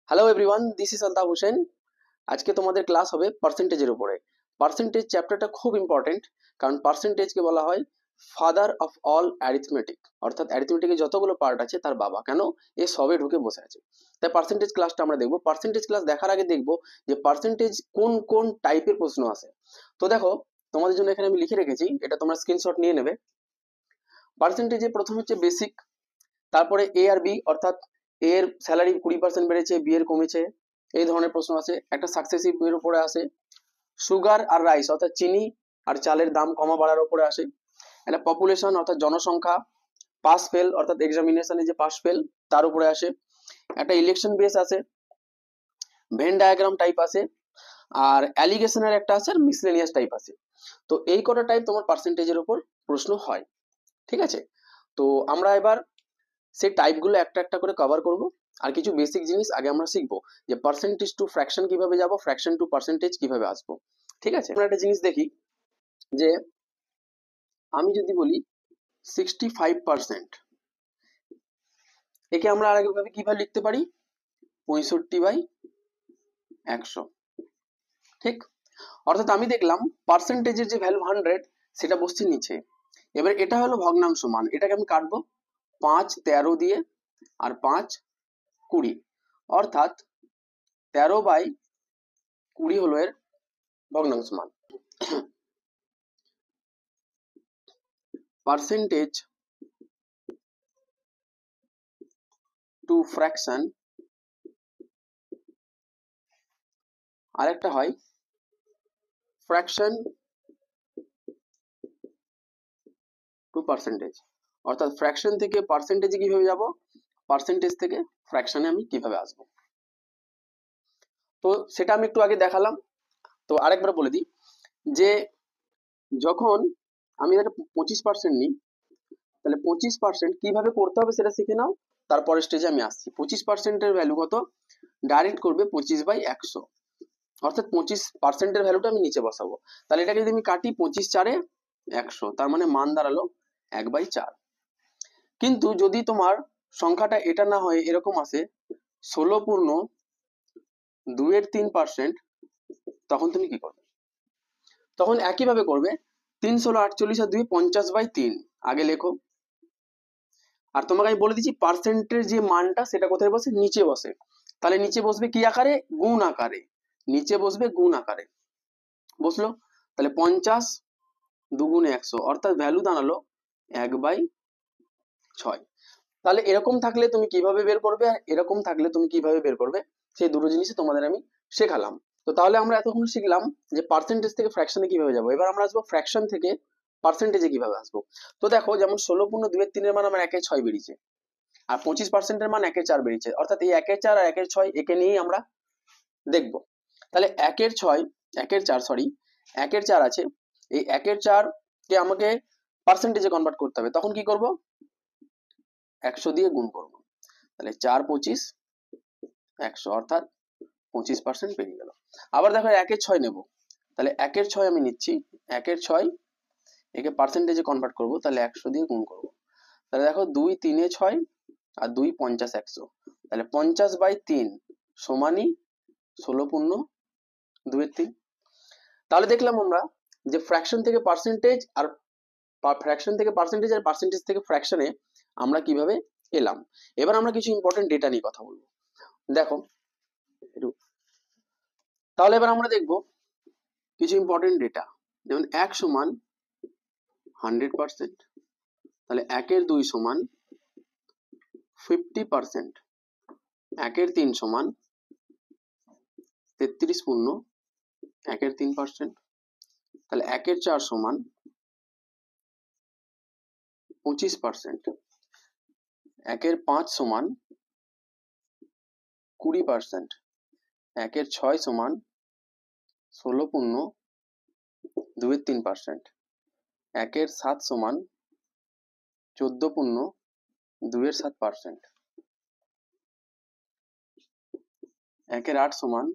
Hello everyone, this is Altaf Hossain. আজকে তোমাদের class হবে পার্সেন্টেজের উপরে। পার্সেন্টেজ চ্যাপ্টারটা খুব ইম্পর্টেন্ট, কারণ পার্সেন্টেজকে বলা হয় ফাদার অফ অল অ্যারিথমেটিক, অর্থাৎ অ্যারিথমেটিকের যতগুলো পার্ট আছে তার বাবা। কেন? এ সবে ঢুকে বসে আছে। তাই পার্সেন্টেজ ক্লাসটা আমরা দেখবো। পার্সেন্টেজ ক্লাস দেখার আগে দেখবো যে পার্সেন্টেজ কোন কোন টাইপের প্রশ্ন আছে। তো দেখো, তোমাদের জন্য এখানে আমি লিখে রেখেছি, এটা তোমরা স্ক্রিনশট নিয়ে নেবে। পার্সেন্টেজে প্রথম হচ্ছে বেসিক, তারপরে এ আর বি, অর্থাৎ এ এর স্যালারি 20% বেড়েছে, বি এর কমেছে, এই ধরনের প্রশ্ন আছে। একটা সাকসেসিভ এর উপরে আসে। সুগার আর রাইস, অর্থাৎ চিনি আর চালের দাম কমা বাড়ার উপরে আসে। একটা পপুলেশন, অর্থাৎ জনসংখ্যা, পাস ফেল, অর্থাৎ এক্সামিনেশনে যে পাস ফেল তার উপরে আসে। একটা ইলেকশন বেস আছে, ভেন ডায়াগ্রাম টাইপ আছে, আর অ্যালিগেশনের একটা আছে, আর মিসলেনিয়াস টাইপ আছে। তো এই কটা টাইপ তোমার পার্সেন্টেজের উপর প্রশ্ন হয়। ঠিক আছে, তো আমরা এবার সেই টাইপগুলো একটা একটা করে কভার করব। আর কিছু বেসিক জিনিস আগে আমরা শিখবো, যে পার্সেন্টেজ টু ফ্র্যাকশন কিভাবে যাব, ফ্র্যাকশন টু পার্সেন্টেজ কিভাবে আসবো। ঠিক আছে, আমরা একটা জিনিস দেখি, যে আমি যদি বলি 65%, একে আমরা আরেকভাবে কিভাবে লিখতে পারি, 65/100। ঠিক, অর্থাৎ আমি দেখলাম পার্সেন্টেজের যে ভ্যালু 100, সেটা বসছে নিচে। এবার এটা হলো ভগ্নাংশ মান, এটাকে আমি কাটবো 5/13 দিয়ে, আর 5/20, অর্থাৎ 13/20 হলো এর ভগ্নাংশ মান। পার্সেন্টেজ টু ফ্র্যাকশন, আরেকটা হয় ফ্র্যাকশন টু পার্সেন্টেজ, অর্থাৎ ফ্র্যাকশন থেকে পার্সেন্টেজে কিভাবে যাব, পার্সেন্টেজ থেকে ফ্র্যাকশনে আমি কিভাবে আসবো। তো সেটা আমি একটু আগে দেখালাম। তো আরেকবার বলে দিই, যে যখন আমি একটা 25% নিই, তাহলে 25% কিভাবে করতে হবে সেটা শিখে নাও। তারপরে স্টেজে আমি আসছি। 25%-এর ভ্যালু কত, ডাইরেক্ট করবে 25/100, অর্থাৎ 25%-এর ভ্যালুটা আমি নিচে বসাবো। তাহলে এটাকে যদি আমি কাটি, 25×4=100, তার মানে মান দাঁড়ালো 1/4। কিন্তু যদি তোমার সংখ্যাটা এটা না হয় এরকম আসে 16.2-3%, তখন তুমি কি করবে? তখন একইভাবে করবে, 3 16 48 আর 2 50/3, আগে লেখো। আর তোমাকে আমি বলে দিচ্ছি পার্সেন্টের যে মানটা সেটা কোথায় বসে, নিচে বসে। তাহলে নিচে বসবে কি আকারে, গুণ আকারে। নিচে বসবে গুণ আকারে, বসলো। তাহলে 50 2 × 100, অর্থাৎ ভ্যালু দাঁড়ালো 1/6। তাহলে এরকম থাকলে তুমি কিভাবে বের করবে, আর এরকম থাকলে তুমি কিভাবে বের করবে, সেই দুটো জিনিসই তোমাদের আমি শেখালাম। তো তাহলে আমরা এতক্ষণ শিখলাম যে পার্সেন্টেজ থেকে ফ্র্যাকশনে কিভাবে যাবো। এবার আমরা আসবো ফ্র্যাকশন থেকে পার্সেন্টেজে কিভাবে আসবো। তো দেখো, যেমন 16.2-3 মান আমার 1/6 বেরিয়েছে, আর 25%-এর মান 1/4 বেরিয়েছে, অর্থাৎ এই 1/4 আর 1/6 একে নিয়েই আমরা দেখবো। তাহলে 1/6, 1/4, সরি, 1/4 আছে, এই 1/4 কে আমাকে পার্সেন্টেজে কনভার্ট করতে হবে। তখন কি করব, 100 দিয়ে গুণ করবো। তাহলে 4×25=100, অর্থাৎ 25% পেরিয়ে গেল। আবার দেখো 1/6 নেব, তাহলে 1/6 আমি নিচ্ছি, 1/6 একে পার্সেন্টেজে কনভার্ট করব, তাহলে 100 দিয়ে গুণ করব। তাহলে দেখো 2 3 6 আর 2 50 100, তাহলে 50/3 সমানই 16.2-3। তাহলে দেখলাম আমরা যে ফ্র্যাকশন থেকে পার্সেন্টেজ, আর ফ্র্যাকশন থেকে পার্সেন্টেজ, আর পার্সেন্টেজ থেকে ফ্র্যাকশনে আমরা কিভাবে এলাম। এবার আমরা কিছু ইম্পর্টেন্ট ডেটা নিয়ে কথা বলবো। দেখো, তাহলে এবার আমরা দেখব কিছু ইম্পর্টেন্ট ডেটা, যেমন 1 সমান 100%, তাহলে 1/2 সমান 50%, 1/3 সমান 33.1/3%, তাহলে 1/4 সমান 25%, 1/5 সমান 20%, 1/6 সমান 16.2-3%, 1/7 সমান 14.2-7%, 1/8 সমান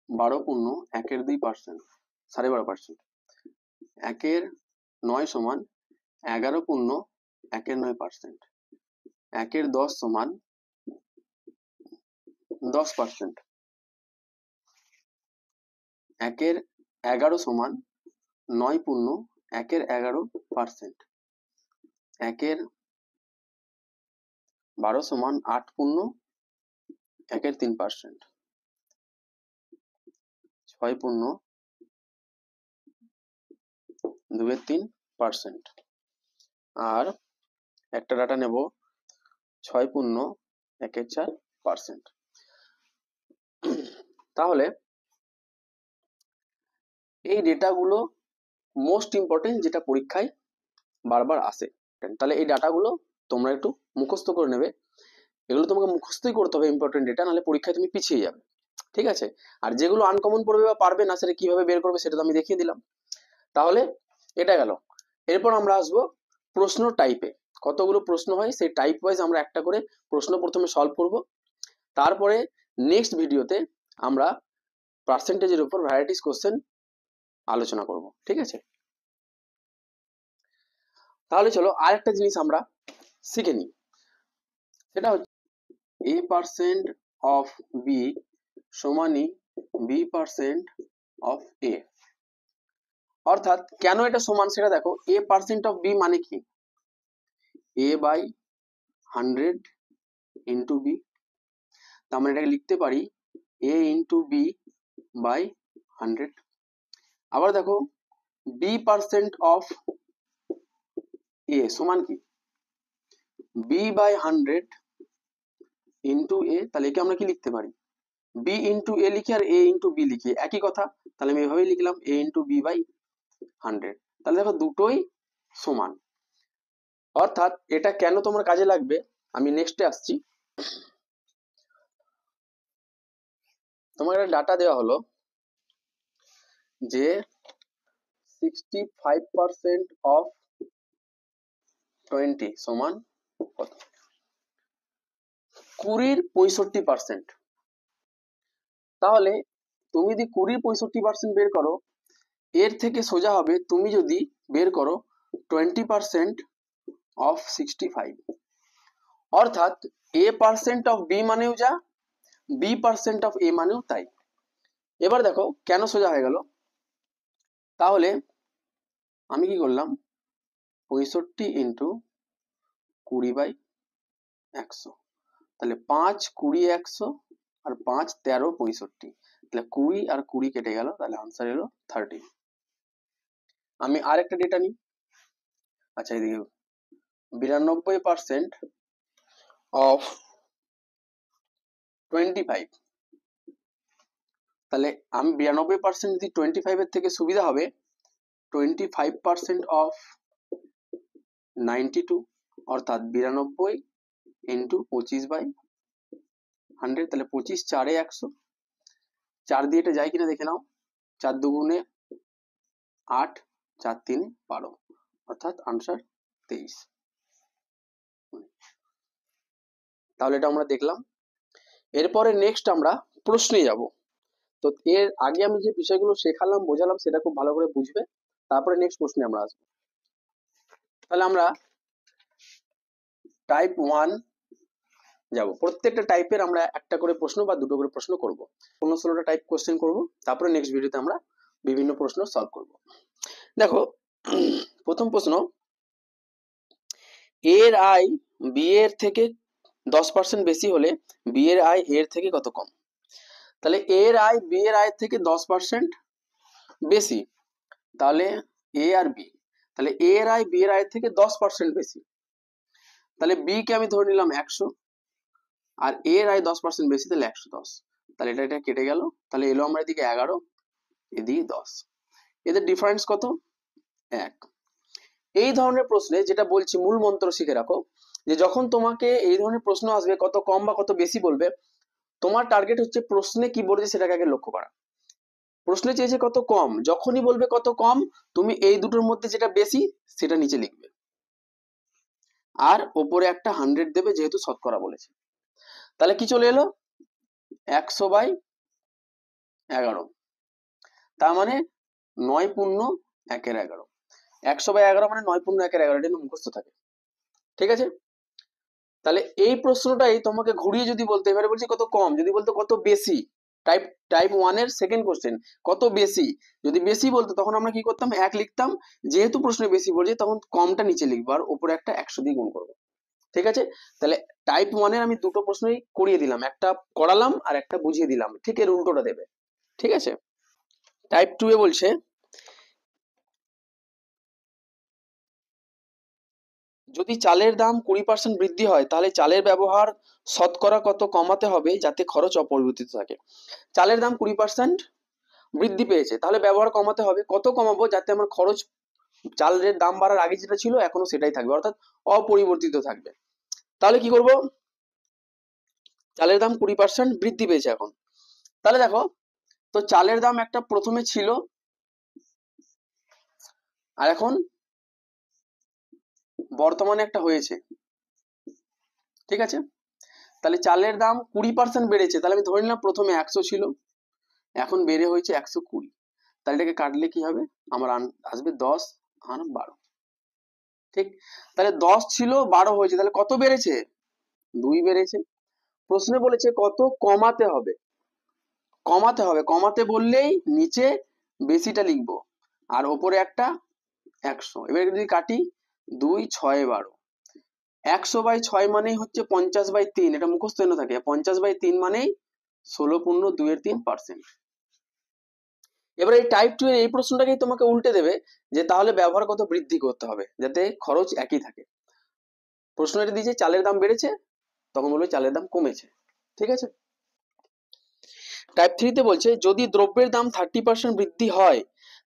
12.1-2%, 12.5%, 1/9 সমান 11.1-9%, 1/10 সমান 10%, 1/11 সমান 9/1/11%, 1/12 সমান 8/1/3%, 6/2/3%, আর একটা ডাটা নেব 6/1/4%। তাহলে এই ডেটাগুলো মোস্ট ইম্পর্টেন্ট, যেটা পরীক্ষায় বারবার আসে। তাহলে এই ডাটাগুলো তোমরা একটু মুখস্থ করে নেবে। এগুলো তোমাকে মুখস্থই করতে হবে ইম্পর্টেন্ট ডেটা, নাহলে পরীক্ষায় তুমি পিছিয়ে যাবে। ঠিক আছে? আর যেগুলো আনকমন পড়বে বা পারবে না, সেটা কিভাবে বের করবে সেটা তো আমি দেখিয়ে দিলাম। তাহলে এটা গেল। এরপর আমরা আসবো প্রশ্ন টাইপে। কতগুলো প্রশ্ন হয় সেই টাইপ ওয়াইজ আমরা একটা করে প্রশ্ন প্রথমে সলভ করব। তারপরে নেক্সট ভিডিওতে আমরা পার্সেন্টেজের উপর ভ্যারাইটিস কোশ্চেন আলোচনা করব। ঠিক আছে? তাহলে চলো আরেকটা জিনিস আমরা শিখে নিই। সেটা হচ্ছে a% অফ বি সমানই b% অফ এ। অর্থাৎ কেন এটা সমান সেটা দেখো। a% অফ বি মানে কি? a/100 into B. তার মানে এটাকে লিখতে পারি a ইন্টু বি বাই 100। আবার দেখো b% অফ এ সমান কি? b/100 ইন্টু এ। তাহলে একে আমরা কি লিখতে পারি? b ইন্টু এ লিখি আর a ইন্টু বি লিখি, একই কথা। তাহলে আমি এভাবেই লিখলাম a ইন্টু b/100। তাহলে দেখো দুটোই সমান। অর্থাৎ এটা কেন তোমার কাজে লাগবে আমি নেক্সটে আসছি। তোমার একটা ডাটা দেওয়া হলো যে 65% অফ 20 সমান কত? 20-র 65%। তাহলে তুমি যদি 20-র 65% বের করো, এর থেকে সোজা হবে তুমি যদি বের করো 20% অফ 65। অর্থাৎ a% অফ বি মানেও যা, b% অফ এ মানেও তাই। এবার দেখো কেন সোজা হয়ে গেল। তাহলে আমি কি করলাম? 65 ইন্টু 20/100। তাহলে 5, 20, 100 আর 5, 13, 65। তাহলে 20 আর 20 কেটে গেল, তাহলে আনসার এলো 30। আমি আরেকটা ডেটা নিই। আচ্ছা, এদিকে 92% অফ 25। তাহলে আমি 92% যদি 25 এর থেকে সুবিধা হবে 25% অফ 92, অর্থাৎ 92 ইন্টু 25/100। তাহলে 25, 4-এ 100। 4 দিয়ে এটা যায় কিনা দেখে নাও। 4 দুগুণে 8, 4 3-এ 12, অর্থাৎ আনসার 23। তাহলে এটা আমরা দেখলাম। এরপরে নেক্সট আমরা প্রশ্নে যাব। তো এর আগে আমি যে বিষয়গুলো শেখালাম বোঝালাম সেটা খুব ভালো করে বুঝবে, তারপরে নেক্সট প্রশ্নে আমরা আসবো। তাহলে আমরা টাইপ 1 যাব। প্রত্যেকটা টাইপের আমরা একটা করে প্রশ্ন বা দুটো করে প্রশ্ন করব। 15-16টা টাইপ কোশ্চেন করব, তারপরে নেক্সট ভিডিওতে আমরা বিভিন্ন প্রশ্ন সলভ করব। দেখো প্রথম প্রশ্ন, এর আয় বি এর থেকে 10% বেশি হলে বি এর আয় এর থেকে কত কম? তাহলে এর আয় বি এর আয়ের থেকে 10% বেশি, তাহলে এ আর বি। তাহলে এ এর আয় বি এর আয়ের থেকে 10% বেশি, তাহলে বি কে আমি ধরে নিলাম 100, আর এ এর আয় 10% বেশি, তাহলে 110। তাহলে এটা কেটে গেল, তাহলে এলো আমরা এদিকে 11, এদিকে 10। এদের ডিফারেন্স কত? 1। এই ধরনের প্রশ্নে যেটা বলছি মূল মন্ত্র শিখে রাখো, যে যখন তোমাকে এই ধরনের প্রশ্ন আসবে কত কম বা কত বেশি বলবে, তোমার টার্গেট হচ্ছে প্রশ্নে কি বলেছে সেটাকে আগে লক্ষ্য করা। প্রশ্নে চেয়েছে কত কম, যখনই বলবে কত কম তুমি এই দুটোর মধ্যে যেটা বেশি সেটা নিচে লিখবে, আর ওপরে একটা 100 দেবে যেহেতু শতকরা বলেছে। তাহলে কি চলে এলো? 100/11। তার মানে 9/1/11। 100/11 মানে 9/1/11, এটা মুখস্থ থাকে। ঠিক আছে? তাহলে এই প্রশ্নটাই তোমাকে ঘুরিয়ে যদি বলতে, এবারে বলছি কত কম, যদি বলতো কত বেশি, টাইপ টাইপ 1 এর সেকেন্ড কোশ্চেন, কত বেশি, যদি বেশি বলতো তখন আমরা কি করতাম, 1 লিখতাম, যেহেতু প্রশ্নে বেশি বলছে তখন কমটা নিচে লিখবো আর উপরে একটা 100 দিয়ে গুণ করবো। ঠিক আছে, তাহলে টাইপ 1 এর আমি দুটো প্রশ্নই করিয়ে দিলাম, একটা করালাম আর একটা বুঝিয়ে দিলাম, ঠিক এর উল্টোটা দেবে। ঠিক আছে, টাইপ 2 এ বলছে যদি চালের দাম 20% বৃদ্ধি হয় তাহলে চালের ব্যবহার শতকরা কত কমাতে হবে যাতে খরচ অপরিবর্তিত থাকে। চালের দাম 20% বৃদ্ধি পেয়েছে, তাহলে ব্যবহার কমাতে হবে, কত কমাবো যাতে আমার খরচ চালের দাম বাড়ার আগে যেটা ছিল এখনো সেটাই থাকবে, অর্থাৎ অপরিবর্তিত থাকবে। তাহলে কি করব, চালের দাম 20% বৃদ্ধি পেয়েছে এখন, তাহলে দেখো, তো চালের দাম একটা প্রথমে ছিল আর এখন বর্তমানে একটা হয়েছে। ঠিক আছে, তাহলে চালের দাম 20% বেড়েছে, তাহলে আমি ধরে নিলাম প্রথমে 100 ছিল, এখন বেড়ে হয়েছে 120, তাহলে এটাকে কাটলে কি হবে, আমার আসবে 10 আর 12। ঠিক, তাহলে 10 ছিল 12 হয়েছে, তাহলে কত বেড়েছে, 2 বেড়েছে। প্রশ্নে বলেছে কত কমাতে হবে, কমাতে হবে, কমাতে বললেই নিচে বেশিটা লিখবো আর ওপরে একটা 100। এবার যদি কাটি 2 6 12, 100/6 মানেই হচ্ছে 50/3, এটা মুখস্থ জন্য থাকে, 50/3 মানেই 16.2 3%। এবার এই টাইপ 2 এর এই প্রশ্নটাকেই তোমাকে উল্টে দেবে যে তাহলে ব্যবহার কত বৃদ্ধি করতে হবে যাতে খরচ একই থাকে। প্রশ্ন এটা দিয়েছে চালের দাম বেড়েছে, তখন বলবে চালের দাম কমেছে। ঠিক আছে, টাইপ 3 তে বলছে যদি দ্রব্যের দাম 30% বৃদ্ধি হয়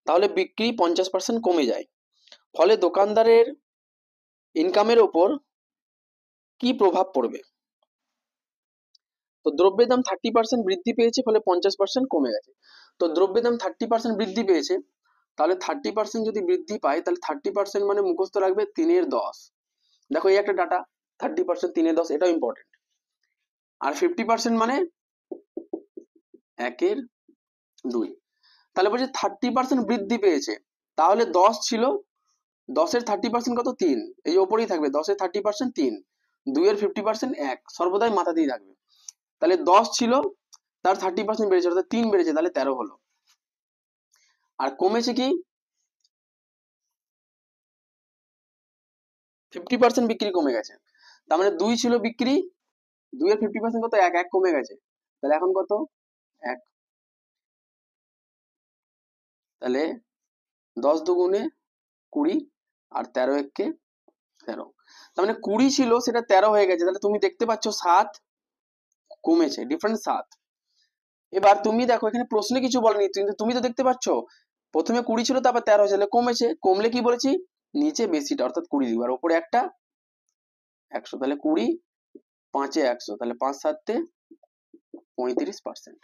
তাহলে বিক্রি 50% কমে যায়, ফলে দোকানদারের ইনকামের ওপর কি প্রভাব পড়বে। তো দ্রব্যের দাম 30% বৃদ্ধি পেয়েছে ফলে 50% কমে গেছে। তো দ্রব্যের দাম 30% বৃদ্ধি পেয়েছে, তাহলে 30% যদি বৃদ্ধি পায় তাহলে 30% মানে মুখস্থ রাখবে 3/10। দেখো এই একটা ডাটা, 30% 3/10, এটাও ইম্পর্টেন্ট। আর 50% মানে 1/2। তাহলে বলছে 30% বৃদ্ধি পেয়েছে, তাহলে 10 ছিল, 10-এর 30% কত, 3, এই যে ওপরেই থাকবে, 10-এর 30% 3, 2-এর 50% 1, সর্বদাই মাথাতেই থাকবে। তাহলে 10 ছিল, তার 30% বেড়েছে, অর্থাৎ 3 বেড়েছে, তাহলে 13 হলো। আর কমেছে কি, 50% বিক্রি কমে গেছে, তার মানে 2 ছিল বিক্রি, 2-এর 50% কত, 1, 1 কমে গেছে, তাহলে এখন কত, 1। তাহলে 10 দুগুণে 20 আর 13 একে 13, তার মানে 20 ছিল সেটা 13 হয়ে গেছে, তাহলে তুমি দেখতে পাচ্ছ 7 কমেছে, ডিফারেন্স 7। এবার তুমি দেখো এখানে প্রশ্নে কিছু বলেনি, কিন্তু তুমি তো দেখতে পাচ্ছ প্রথমে 20 ছিল তারপর 13 হয়েছে, তাহলে কমেছে, কমলে কি বলেছি, নিচে বেশিটা অর্থাৎ 20 দিব আর উপরে একটা 100, তাহলে 20 5-এ 100, তাহলে 5 7-এ 35%।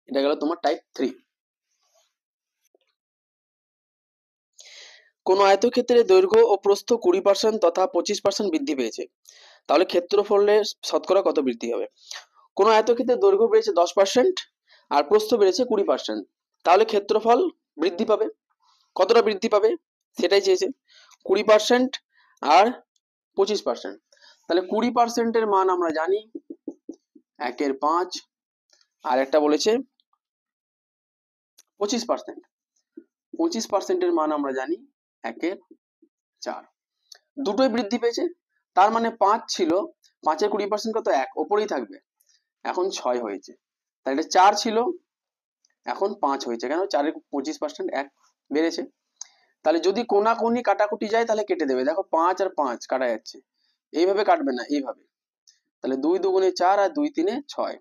এটা গেল তোমার টাইপ 3। কোন আয়তক্ষেত্রের দৈর্ঘ্য ও প্রস্থ 20% তথা 25% বৃদ্ধি পেয়েছে, তাহলে ক্ষেত্রফলের শতকরা কত বৃদ্ধি হবে। কোন আয়তক্ষেত্রের দৈর্ঘ্য বেড়েছে 10% আর প্রস্থ বেড়েছে 20%, তাহলে ক্ষেত্রফল বৃদ্ধি পাবে, কতটা বৃদ্ধি পাবে সেটাই চেয়েছে, 20% আর 25%। তাহলে 20% এর মান আমরা জানি 1/5, আর একটা বলেছে 25%, 25% এর মান আমরা জানি 1/4, দুটোই বৃদ্ধি পেয়েছে, তার মানে 5 ছিল, 5-এর 20% কত, 1, ওপরেই থাকবে, এখন 6 হয়েছে, তাহলে এটা 4 ছিল, এখন 5 হয়েছে, কেন, 4-এর 25% 1 বেড়েছে। তাহলে যদি কোনাকুনি কাটাকুটি যায় তাহলে কেটে দেবে, দেখো 5 আর 5 কাটা যাচ্ছে, এইভাবে কাটবে না, এইভাবে, তাহলে 2 দুগুণে 4 আর 2 3-এ 6,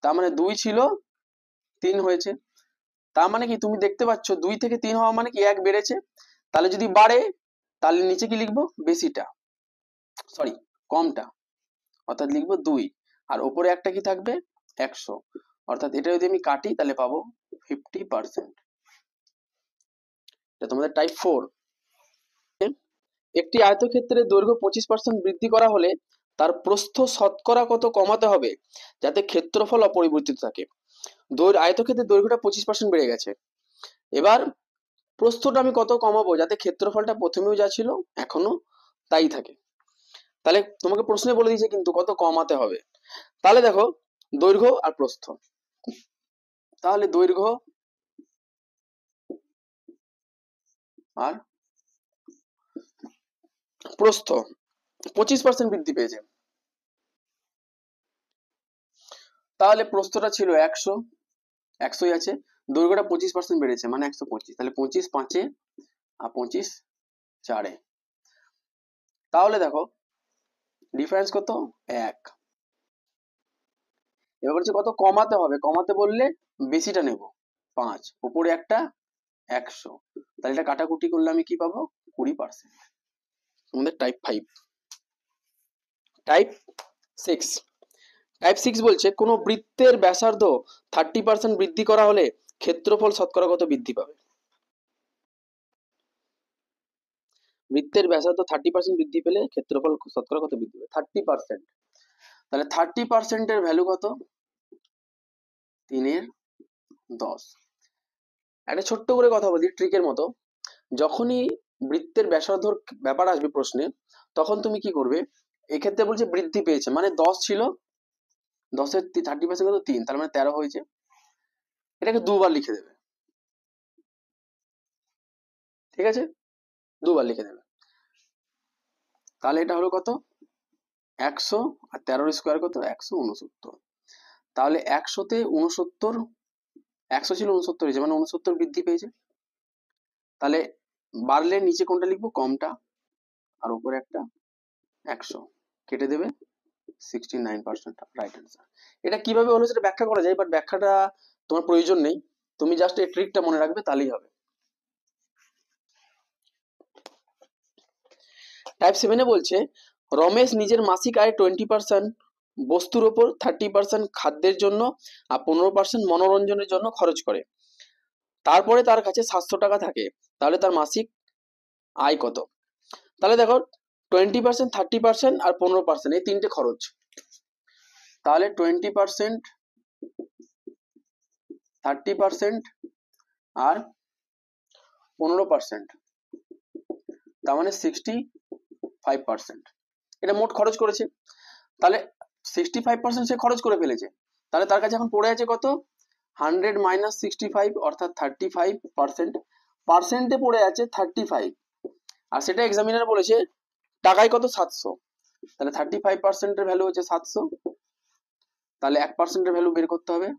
তার মানে 2 ছিল 3 হয়েছে, তার মানে কি তুমি দেখতে পাচ্ছ 2 থেকে 3 হওয়া মানে কি 1 বেড়েছে, তাহলে যদি বাড়ে তাহলে নিচে কি লিখবো, বেশিটা, সরি কমটা, অর্থাৎ লিখবো 2, আর উপরে একটা কি থাকবে 100, অর্থাৎ এটা যদি আমি কাটি তাহলে পাবো 50%। এটা তোমাদের টাইপ 4। একটি আয়তক্ষেত্রের দৈর্ঘ্য 25% বৃদ্ধি করা হলে তার প্রস্থ শতকরা কত কমাতে হবে যাতে ক্ষেত্রফল অপরিবর্তিত থাকে। আয়তক্ষেত্রের দৈর্ঘ্যটা 25% বেড়ে গেছে, এবার প্রস্থটা আমি কত কমাবো যাতে ক্ষেত্রফলটা প্রথমেও যা ছিল এখনো তাই থাকে। তাহলে তোমাকে প্রশ্নে বলে দিয়েছে কিন্তু কত কমাতে হবে। তাহলে দেখো দৈর্ঘ্য আর প্রস্থ, তাহলে দৈর্ঘ্য আর প্রস্থ 25% বৃদ্ধি পেয়েছে। তাহলে প্রস্থটা ছিল 100, 100ই আছে, দৈর্ঘ্যটা 25% বেড়েছে মানে 125, তাহলে 25 5-এ আর 25 4-এ। তাহলে দেখো ডিফারেন্স কত, 1। এবার বলছে কত কমাতে হবে, কমাতে বললে বেশিটা নেব, 5, উপরে একটা 100, তাহলে এটা কাটাকুটি করলে আমি কি পাবো, 20%। আমাদের টাইপ 5। টাইপ 6, টাইপ 6 বলছে কোনো বৃত্তের ব্যাসার্ধ 30% বৃদ্ধি করা হলে ক্ষেত্রফল শতকরা কত বৃদ্ধি পাবে। বৃত্তের ব্যাসার্ধ 30% বৃদ্ধি পেলে ক্ষেত্রফল শতকরা কত বৃদ্ধি পাবে, 30%। তাহলে 30% এর ভ্যালু কত, 3/10। একটা ছোট্ট করে কথা বলি ট্রিকের মতো, যখনই বৃত্তের ব্যাসার্ধর ব্যাপার আসবে প্রশ্নে, তখন তুমি কি করবে, এক্ষেত্রে বলছে বৃদ্ধি পেয়েছে মানে 10 ছিল, 10-এর 30% কত, 3, তার মানে 13 হয়েছে, এটাকে দুবার লিখে দেবে, ঠিক আছে, দুবার লিখে দেবে। তাহলে এটা হলো কত, 100, আর 13 স্কোয়ার কত, 169। তাহলে 100-তে 69, 100 ছিল 69 হয়েছে মানে 69 বৃদ্ধি পেয়েছে। তাহলে বাড়লে নিচে কোনটা লিখবো, কমটা, আর উপরে একটা 100 কেটে দেবে, 69% রাইট অ্যান্সার। এটা কিভাবে হলো সেটা ব্যাখ্যা করা যায়, বাট ব্যাখ্যাটা তোমার প্রয়োজন নেই, তুমি জাস্ট এই ট্রিকটা মনে রাখবে তাহলেই হবে। টাইপ 7-এ বলছে রমেশ নিজের মাসিক আয় 20% বস্তুর ওপর, 30% খাদ্যের জন্য আর 15% মনোরঞ্জনের জন্য খরচ করে, তারপরে তার কাছে 700 টাকা থাকে, তাহলে তার মাসিক আয় কত। তাহলে দেখো 20%, 30% আর 15% এই তিনটে খরচ, তাহলে 20%, 30% আর 15%, তার মানে 65%, এটা মোট খরচ করেছে। তাহলে 65% সে খরচ করে ফেলেছে, তাহলে তার কাছে এখন পড়ে আছে কত, 100 মাইনাস 65 অর্থাৎ 35%, পার্সেন্টে পড়ে আছে 35, আর সেটা এক্সামিনার বলেছে টাকায় কত, 700, তাহলে 35%-এর ভ্যালু হচ্ছে 700, তাহলে 1%-এর ভ্যালু বের করতে হবে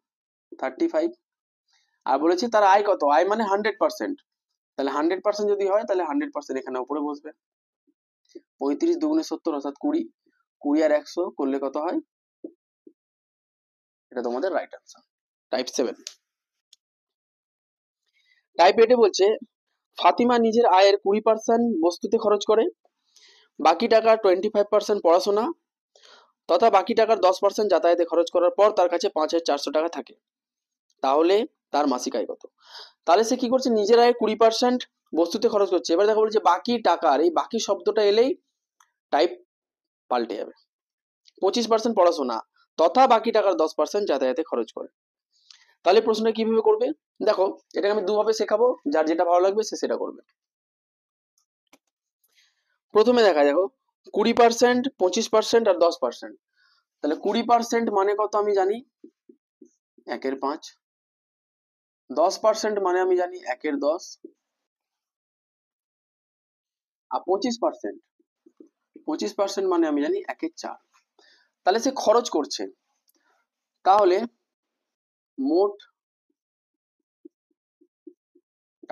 35, আর বলেছি তার আয় কত, আয় মানে 100%, তাহলে 100% যদি হয় তাহলে 100% এখানে উপরে বসবে, 35 দুগুণে 70 অর্থাৎ 20, 20 আর 100 করলে কত হয়, এটা তোমাদের রাইট আনসার, টাইপ 7। টাইপ 8-এ বলছে ফাতিমা নিজের আয়ের 20% বস্তুতে খরচ করে, বাকি টাকা 25% পড়াশোনা তথা বাকি টাকার 10% যাতায়াতে খরচ করার পর তার কাছে 5,400 টাকা থাকে, তাহলে তার মাসিক আয় কত। তাহলে সে কি করছে, নিজের আয়ের 20% বস্তুতে খরচ করছে, এবার দেখো বলছে বাকি টাকার, এই বাকি শব্দটা এলেই টাইপ পাল্টে যাবে, 25% পড়াশোনা তথা বাকি টাকার 10% যাতায়াতে খরচ করে। তাহলে প্রশ্নটা কিভাবে করবে, দেখো এটাকে আমি দুভাবে শেখাবো, যার যেটা ভালো লাগবে সে সেটা করবে। প্রথমে দেখা দেখো 20%, 25% আর 10%, তাহলে 20% মানে কত আমি জানি, 1/5, 10% মানে আমি জানি 1/10, আর 25% মানে আমি জানি 1/4। তাহলে সে খরচ করছে, তাহলে মোট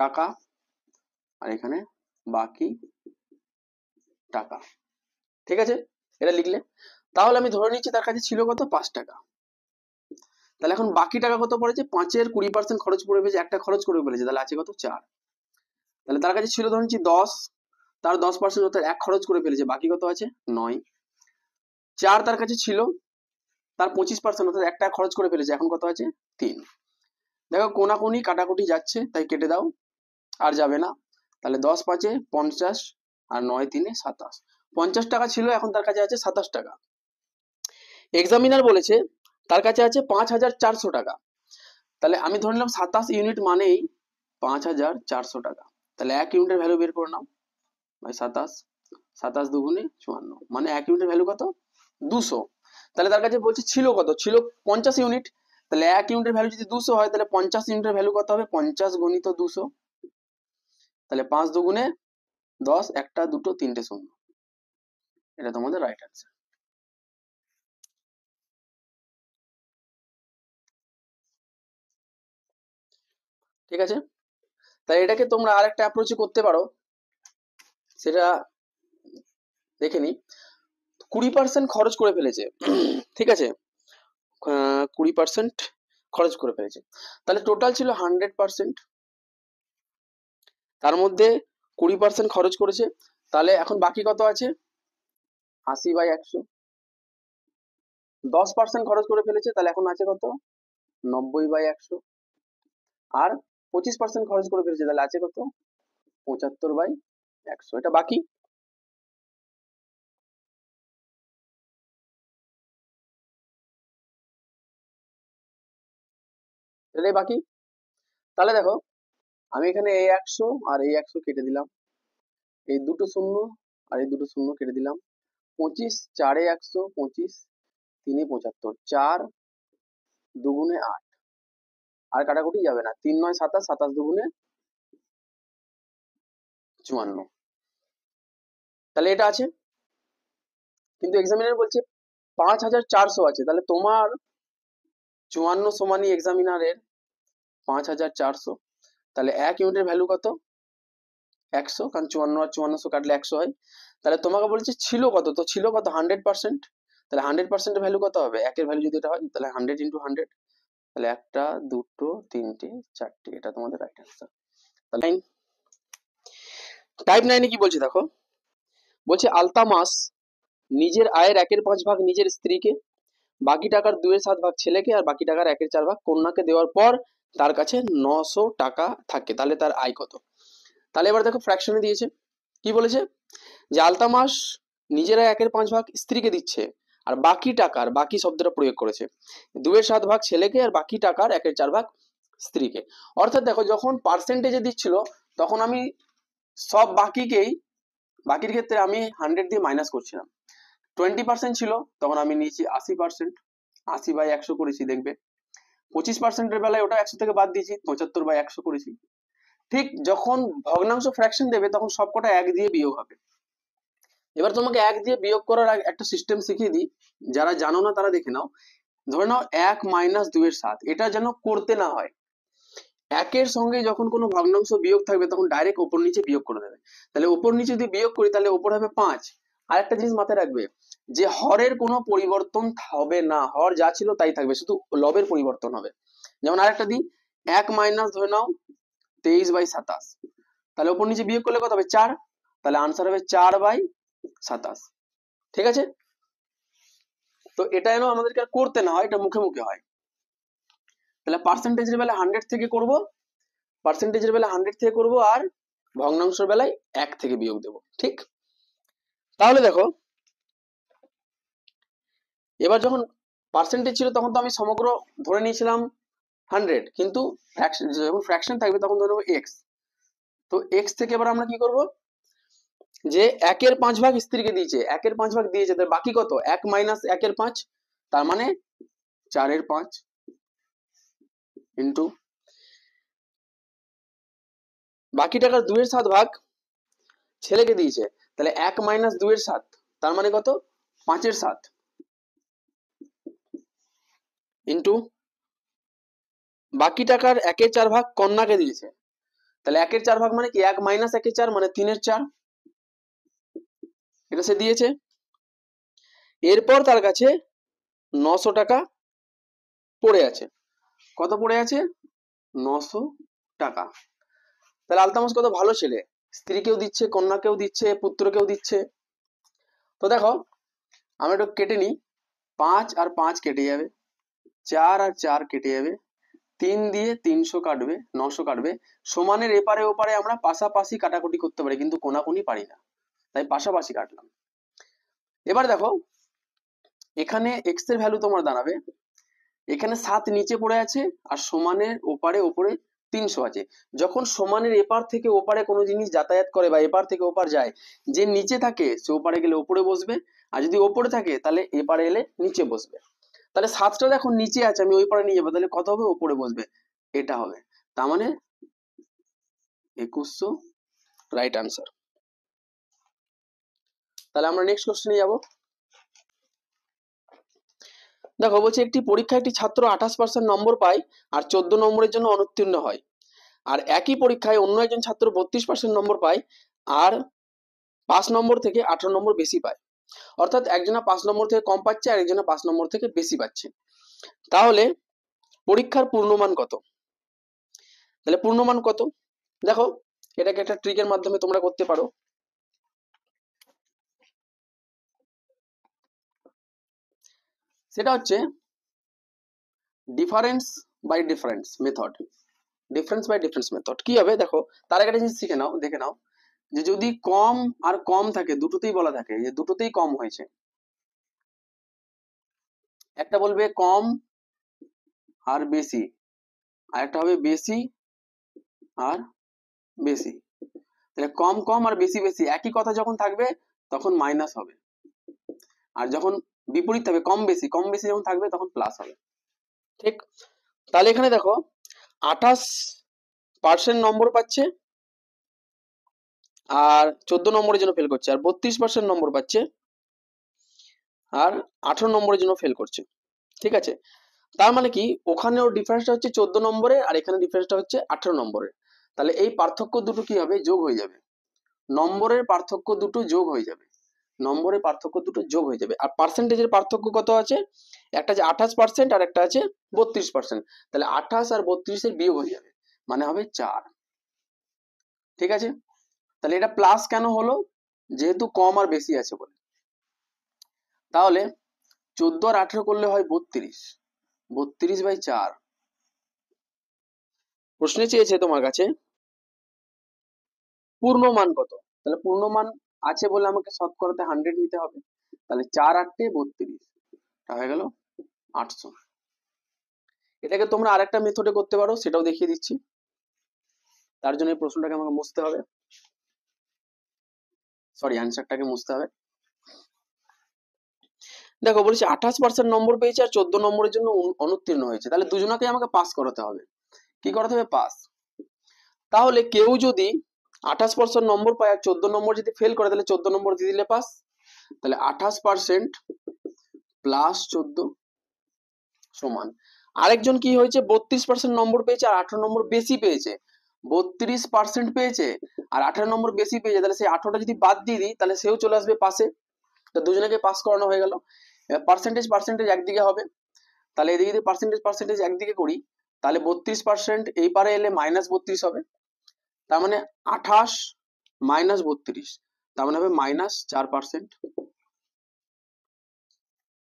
টাকা আর এখানে বাকি টাকা, ঠিক আছে, এটা লিখলে। তাহলে আমি ধরে নিচ্ছি তার কাছে ছিল কত, 5 টাকা, তাহলে এখন বাকি টাকা কত পড়েছে, 5-এর 20% খরচ করে ফেলেছে, একটা খরচ করে ফেলেছে, তাহলে আছে কত, 4। তাহলে তার কাছে ছিল ধরে নিচ্ছি 10, তার 10% অর্থাৎ 1 খরচ করে ফেলেছে, বাকি কত আছে, 9। 4 তার কাছে ছিল, তার 25% অর্থাৎ একটা খরচ করে ফেলেছে, এখন কত আছে, 3। দেখো কোনাকুনি কাটাকুটি যাচ্ছে তাই কেটে দাও, আর যাবে না, তাহলে 10-5-এ 50 আর 9-3-এ 27, 50 টাকা ছিল, এখন তার কাছে আছে 27 টাকা। এক্সামিনার বলেছে তার কাছে আছে 5,400 টাকা, তাহলে আমি ধরে নিলাম 27 ইউনিট মানেই 5,400 টাকা, তাহলে 1 ইউনিটের ভ্যালু বের করে নাও, ভাই 27 27 দুগুণে 54, মানে 1 ইউনিটের ভ্যালু কত? 200। তাহলে তার কাছে বলছে ছিল কত? ছিল 50 ইউনিট। তাহলে 1 ইউনিটের ভ্যালু যদি 200 হয়, তাহলে 50 ইউনিটের ভ্যালু কত হবে? 50 গুণিত 200। তাহলে 5 দুগুণে 10, একটা দুটো তিনটে শূন্য। এটা তোমাদের রাইট অ্যান্সার। ঠিক আছে, তাই এটাকে তোমরা আরেকটা অ্যাপ্রোচে করতে পারো, সেটা দেখে নি। 20% খরচ করে ফেলেছে, ঠিক আছে, 20% খরচ করে ফেলেছে। তাহলে টোটাল ছিল 100%, তার মধ্যে 20% খরচ করেছে। তাহলে এখন বাকি কত আছে? 80/100। 10% খরচ করে ফেলেছে, তাহলে এখন আছে কত? 90/100। আর 25% খরচ করে ফেলেছে, তাহলে আছে কত? 75/100। এটা বাকি। এটাই বাকি। তাহলে দেখো, আমি এখানে এই 100 আর এই 100 কেটে দিলাম, এই দুটো শূন্য আর এই দুটো শূন্য কেটে দিলাম। 25, 4 এ 100, 25, 3 এ 75, 4 দুগুণে 8, আর কাটাকুটি যাবে না। 3 9 27, 27 দুগুণে 54। তাহলে এটা আছে, কিন্তু এক্সামিনার বলছে 5400 আছে। তাহলে তোমার 54 সমানই এক্সামিনারের 5400। তাহলে 1 ইউনিটের ভ্যালু কত? 100, কারণ 54 আর 5400 কাটলে 100 হয়। তাহলে তোমাকে বলছে ছিল কত? তো ছিল কত? 100%। তাহলে 100% এর ভ্যালু কত হবে? 1 এর ভ্যালু যদি এটা হয়, তাহলে 100 × 100। তাহলে একটা দুটো তিনটে চারটে, এটা তোমাদের রাইট অ্যান্সার। তাহলে টাইপ 9 এ কি বলছে দেখো, বলছে আলতামাস নিজের আয়ের 1/5 ভাগ নিজের স্ত্রীকে, বাকি টাকার 2/7 ভাগ ছেলেকে, আর বাকি টাকার 1/4 ভাগ কন্যাকে দেওয়ার পর তার কাছে 900 টাকা থাকে। তাহলে তার আয় কত? তাহলে এবার দেখো ফ্র্যাকশনে দিয়েছে, কি বলেছে? যে আলতামাস নিজেরা 1/5 ভাগ স্ত্রীকে দিচ্ছে, আর বাকি টাকার, বাকি শব্দটা প্রয়োগ করেছে, 2/7 ভাগ ছেলেকে, আর বাকি টাকার 1/4 ভাগ স্ত্রীকে। অর্থাৎ দেখো, যখন পার্সেন্টেজে দিচ্ছিল তখন আমি সব বাকির ক্ষেত্রে আমি 100 দিয়ে মাইনাস করছিলাম। 20% ছিল, তখন আমি নিয়েছি 80%, 80/100 করেছি, দেখবে। 25%-এর বেলায় ওটা 100 থেকে বাদ দিয়েছি, 75/100 করেছি। ঠিক যখন ভগ্নাংশ ফ্র্যাকশন দেবে, তখন সবকটা 1 দিয়ে বিয়োগ হবে। এবার তোমাকে 1 দিয়ে বিয়োগ করার একটা সিস্টেম শিখিয়ে দিই, যারা জানো না তারা দেখে নাও। ধরে নাও 1 - 2/7, এটা যেন করতে না হয়। 1-এর সঙ্গে যখন কোনো ভগ্নাংশ বিয়োগ থাকবে, তখন ডাইরেক্ট ওপর নিচে বিয়োগ করে দেবে। তাহলে ওপর নিচে যদি বিয়োগ করি, তাহলে ওপর হবে 5। আর একটা জিনিস মাথায় রাখবে, যে হরের কোনো পরিবর্তন হবে না, হর যা ছিল তাই থাকবে, শুধু লবের পরিবর্তন হবে। যেমন আরেকটা দিই, 1 - ধরে নাও 23/27, তাহলে ওপর নিচে বিয়োগ করলে কত হবে? 4। তাহলে আনসার হবে 4/27। ঠিক আছে, তো এটা যেন আমাদেরকে আর করতে না হয়, এটা মুখে মুখে হয়। তাহলে পার্সেন্টেজের বেলা 100 থেকে করব, আর ভগ্নাংশের বেলায় 1 থেকে বিয়োগ দেব। ঠিক, তাহলে দেখো, এবার যখন পার্সেন্টেজ ছিল তখন তো আমি সমগ্র ধরে নিয়েছিলাম 100, কিন্তু যখন ফ্র্যাকশন থাকবে তখন ধরে নেবো এক্স। তো এক্স থেকে এবার আমরা কি করব, যে 1/5 ভাগ স্ত্রীকে দিয়েছে, 1/5 ভাগ দিয়েছে, তার বাকি কত? 1 - 1/5, তার মানে 4/5 ইন্টু বাকি টাকার 2/7 ভাগ ছেলেকে দিয়েছে, তাহলে 1 - 2/7, তার মানে কত? 5/7 ইন্টু বাকি টাকার 1/4 ভাগ কন্যাকে দিয়েছে, তাহলে 1/4 ভাগ মানে কি? 1 - 1/4 মানে 3/4, এটা সে দিয়েছে। এরপর তার কাছে 900 টাকা পড়ে আছে। কত পড়ে আছে? 900 টাকা। তাহলে আলতামাস কত ভালো ছেলে, স্ত্রীকেও দিচ্ছে, কন্যাকেও দিচ্ছে, পুত্রকেও দিচ্ছে। তো দেখো, আমরা একটু কেটে নিই। 5 আর 5 কেটে যাবে, 4 আর 4 কেটে যাবে, 3 দিয়ে 300 কাটবে, 900 কাটবে। সমানের এপারে ওপারে আমরা পাশাপাশি কাটাকুটি করতে পারি, কিন্তু কোনাকুনি পারি না, তাই পাশাপাশি কাটলাম। এবার দেখো, এখানে এক্স এর ভ্যালু তোমার দাঁড়াবে, এখানে 7 নিচে পড়ে আছে, আর সমানের ওপারে ওপরে 300 আছে। যখন সমানের এপার থেকে ওপারে কোনো জিনিস যাতায়াত করে বা এপার থেকে ওপার যায়, যে নিচে থাকে সে ওপারে গেলে ওপরে বসবে, আর যদি ওপরে থাকে তাহলে এপারে এলে নিচে বসবে। তাহলে 7টা দেখো নিচে আছে, আমি ওই পারে নিয়ে যাবো, তাহলে কত হবে? ওপরে বসবে, এটা হবে। তার মানে 2100 রাইট আনসার। তাহলে আমরা নেক্সট কোশ্চেনে যাবো। দেখো বলছে একটি পরীক্ষায় একটি ছাত্র 28% নম্বর পায় আর 14 নম্বরের জন্য অনুত্তীর্ণ হয়, আর একই পরীক্ষায় অন্য একজন ছাত্র 32% নম্বর পায় আর 5 নম্বর থেকে 18 নম্বর বেশি পায়। অর্থাৎ একজনা 5 নম্বর থেকে কম পাচ্ছে আর একজনা 5 নম্বর থেকে বেশি পাচ্ছে। তাহলে পরীক্ষার পূর্ণমান কত? তাহলে পূর্ণমান কত? দেখো এটাকে একটা ট্রিকের মাধ্যমে তোমরা করতে পারো। সেটা হচ্ছে difference by difference method. Difference by difference method কি হবে দেখো, তার আগে একটা জিনিস শিখে নাও, দেখে নাও যে যদি কম আর কম থাকে, দুটোতেই বলা থাকে যে দুটোতেই কম হয়েছে, একটা বলবে কম আর বেশি, আর একটা হবে বেশি আর বেশি। তাহলে কম কম আর বেশি বেশি একই কথা যখন থাকবে তখন মাইনাস হবে, আর যখন বিপরীত হবে কম বেশি যখন থাকবে তখন প্লাস হবে। ঠিক? তাহলে এখানে দেখো 28% নম্বর পাচ্ছে আর 14 নম্বরের জন্য ফেল করছে, আর 32% নম্বর পাচ্ছে আর 18 নম্বরের জন্য ফেল করছে। ঠিক আছে, তার মানে কি ওখানে ওর ডিফারেন্সটা হচ্ছে 14 নম্বরে আর এখানে ডিফারেন্সটা হচ্ছে 18 নম্বরে। তাহলে এই পার্থক্য দুটো কি হবে? যোগ হয়ে যাবে। নম্বরের পার্থক্য দুটো যোগ হয়ে যাবে, নম্বরের পার্থক্য দুটো যোগ হয়ে যাবে। আর পার্সেন্টেজের পার্থক্য কত আছে? একটা আছে 28% আর একটা আছে 32%। তাহলে 28 আর 32-এর বিয়োগ হয়ে যাবে, মানে হবে 4। ঠিক আছে, তাহলে এটা প্লাস কেন হলো? যেহেতু কম আর বেশি আছে বলে। তাহলে 14 আর 18 করলে হয় 32, 32/4। প্রশ্নে চেয়েছে তোমার কাছে পূর্ণমান কত। তাহলে পূর্ণমান আছে বলে আমাকে শতকরাতে 100 নিতে হবে। তাহলে 4 8 32, হয়ে গেল 800। এটাকে তোমরা আরেকটা মেথডে করতে পারো, সেটাও দেখিয়ে দিচ্ছি। তার জন্য এই প্রশ্নটাকে আমাকে মুছতে হবে, সরি অ্যান্সারটাকে মুছতে হবে। দেখো বলছি 28% নম্বর পেয়েছে আর 14 নম্বরের জন্য অনুত্তীর্ণ হয়েছে, তাহলে দুজনাকে আমাকে পাস করাতে হবে। কি করাতে হবে? পাস। তাহলে কেউ যদি 28% নম্বর পায় আর 14 নম্বর যদি ফেল করে তাহলে 14 নম্বর দিয়ে দিলে পাস। তাহলে 28% প্লাস 14 সমান, আরেকজন কি হয়েছে 32% নম্বর পেয়েছে আর 18 নম্বর বেশি পেয়েছে, 32% পেয়েছে আর 18 নম্বর বেশি পেয়েছে, তাহলে সেই 18টা যদি বাদ দিয়ে দিই তাহলে সেও চলে আসবে পাশে। তো দুজনকে পাস করানো হয়ে গেল। পার্সেন্টেজ পার্সেন্টেজ একদিকে হবে, তাহলে এদিকে যদি পার্সেন্টেজ পার্সেন্টেজ একদিকে করি তাহলে 32% এই পারে এলে -32 হবে, তার মানে 28 -32, তার মানে হবে -4%।